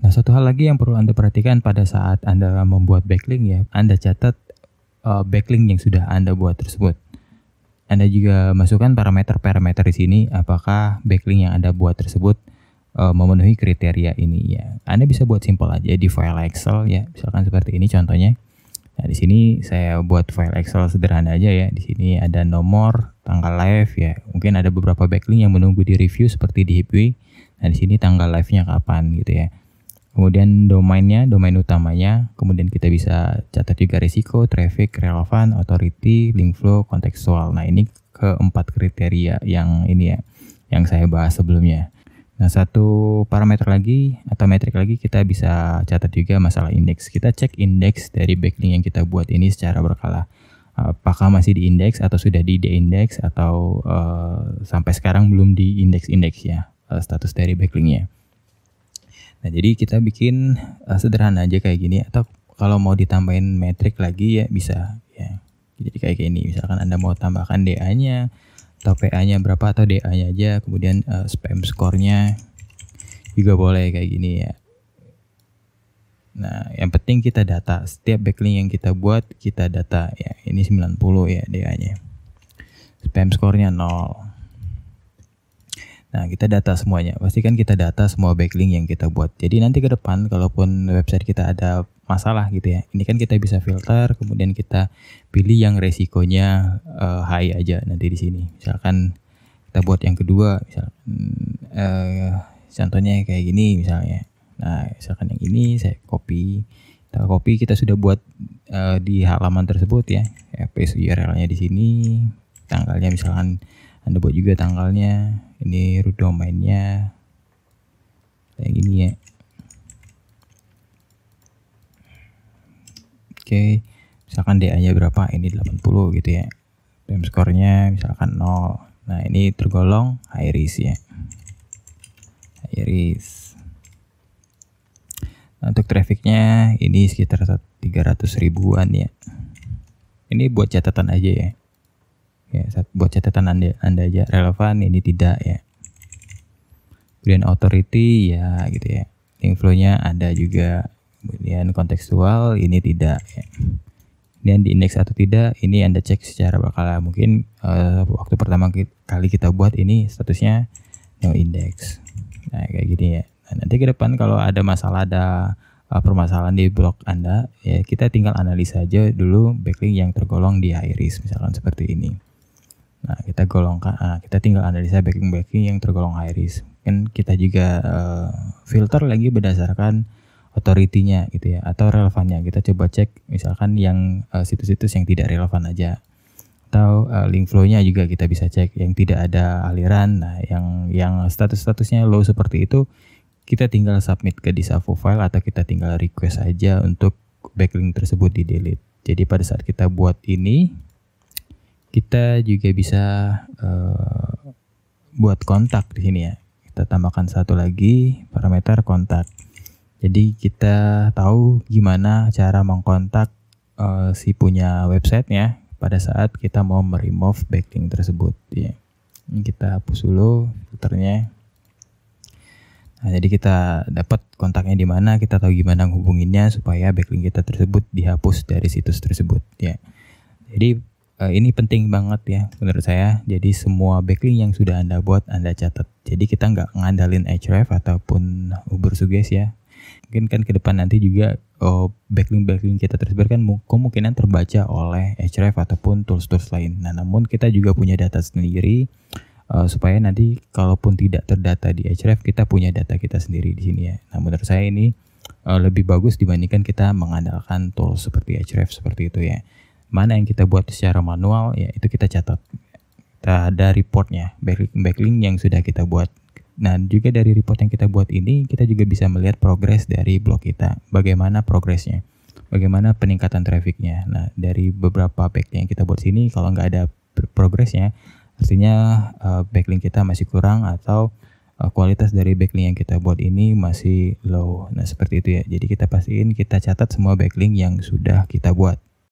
Nah, satu hal lagi yang perlu Anda perhatikan pada saat Anda membuat backlink ya, Anda catat backlink yang sudah Anda buat tersebut. Anda juga masukkan parameter-parameter di sini apakah backlink yang Anda buat tersebut memenuhi kriteria ini ya. Anda bisa buat simpel aja di file Excel ya, misalkan seperti ini contohnya. Nah, di sini saya buat file Excel sederhana aja ya. Di sini ada nomor, tanggal live ya. Mungkin ada beberapa backlink yang menunggu di review seperti di Hipway. Nah, di sini tanggal live-nya kapan gitu ya. Kemudian domainnya, domain utamanya. Kemudian kita bisa catat juga risiko, traffic, relevan, authority, link flow, kontekstual. Nah, ini keempat kriteria yang ini ya, yang saya bahas sebelumnya. Nah, satu parameter lagi atau metrik lagi kita bisa catat juga masalah indeks. Kita cek indeks dari backlink yang kita buat ini secara berkala. Apakah masih di indeks atau sudah di de-index atau sampai sekarang belum di indeks-indeks ya status dari backlinknya. Nah, jadi kita bikin sederhana aja kayak gini, atau kalau mau ditambahin metrik lagi ya bisa ya. Jadi kayak gini, misalkan Anda mau tambahkan DA-nya atau PA-nya berapa atau DA-nya aja, kemudian spam score-nya juga boleh kayak gini ya. Nah, yang penting kita data, setiap backlink yang kita buat kita data ya. Ini 90 ya DA-nya. Spam score-nya 0. Nah, kita data semuanya. Pastikan kita data semua backlink yang kita buat. Jadi nanti ke depan kalaupun website kita ada masalah gitu ya, ini kan kita bisa filter, kemudian kita pilih yang resikonya high aja nanti di sini. Misalkan kita buat yang kedua, misalkan contohnya kayak gini misalnya. Nah, misalkan yang ini saya copy. Kita sudah buat di halaman tersebut ya. Paste URL-nya di sini. Tanggalnya misalkan Anda buat juga tanggalnya. Ini root domainnya. Kayak gini ya. Oke, misalkan DA-nya berapa? Ini 80 gitu ya. Spam score-nya misalkan 0. Nah, ini tergolong high risk ya. High risk. Nah, untuk trafficnya ini sekitar 300 ribuan ya. Ini buat catatan aja ya. Ya, buat catatan anda aja. Relevan ini tidak ya. Kemudian authority ya gitu ya. Link flow-nya ada juga. Kemudian kontekstual ini tidak ya. Dan di indeks atau tidak ini Anda cek secara berkala. Mungkin waktu pertama kali kita buat ini statusnya no index. Nah, kayak gini ya. Nah, nanti ke depan kalau ada masalah, ada permasalahan di blog Anda ya, kita tinggal analisa aja dulu backlink yang tergolong di high risk misalkan seperti ini. Nah, kita tinggal analisa backlink yang tergolong high risk. Kan kita juga filter lagi berdasarkan authority-nya gitu ya, atau relevannya. Kita coba cek misalkan yang situs-situs yang tidak relevan aja, atau link flow-nya juga kita bisa cek yang tidak ada aliran. Nah, yang status-statusnya low seperti itu kita tinggal submit ke Disavo file atau kita tinggal request aja untuk backlink tersebut di delete. Jadi pada saat kita buat ini kita juga bisa buat kontak di sini ya. Kita tambahkan satu lagi parameter kontak. Jadi kita tahu gimana cara mengkontak si punya websitenya pada saat kita mau meremove backlink tersebut ya. Ini kita hapus dulu filternya. Nah, jadi kita dapat kontaknya di mana, kita tahu gimana menghubunginya supaya backlink kita tersebut dihapus dari situs tersebut ya. Jadi ini penting banget ya menurut saya. Jadi semua backlink yang sudah Anda buat Anda catat. Jadi kita nggak ngandalin Ahrefs ataupun Ubersuggest ya. Mungkin kan ke depan nanti juga backlink kita tersebut kan kemungkinan terbaca oleh Ahrefs ataupun tools-tools lain. Nah, namun kita juga punya data sendiri supaya nanti kalaupun tidak terdata di Ahrefs, kita punya data kita sendiri di sini ya. Nah, menurut saya ini lebih bagus dibandingkan kita mengandalkan tools seperti Ahrefs seperti itu ya. Mana yang kita buat secara manual ya itu kita catat. Kita ada reportnya, backlink yang sudah kita buat. Nah, juga dari report yang kita buat ini, kita juga bisa melihat progres dari blog kita. Bagaimana progresnya, bagaimana peningkatan trafficnya. Nah, dari beberapa backlink yang kita buat sini, kalau nggak ada progresnya, artinya backlink kita masih kurang atau kualitas dari backlink yang kita buat ini masih low. Nah, seperti itu ya. Jadi kita pastiin kita catat semua backlink yang sudah kita buat.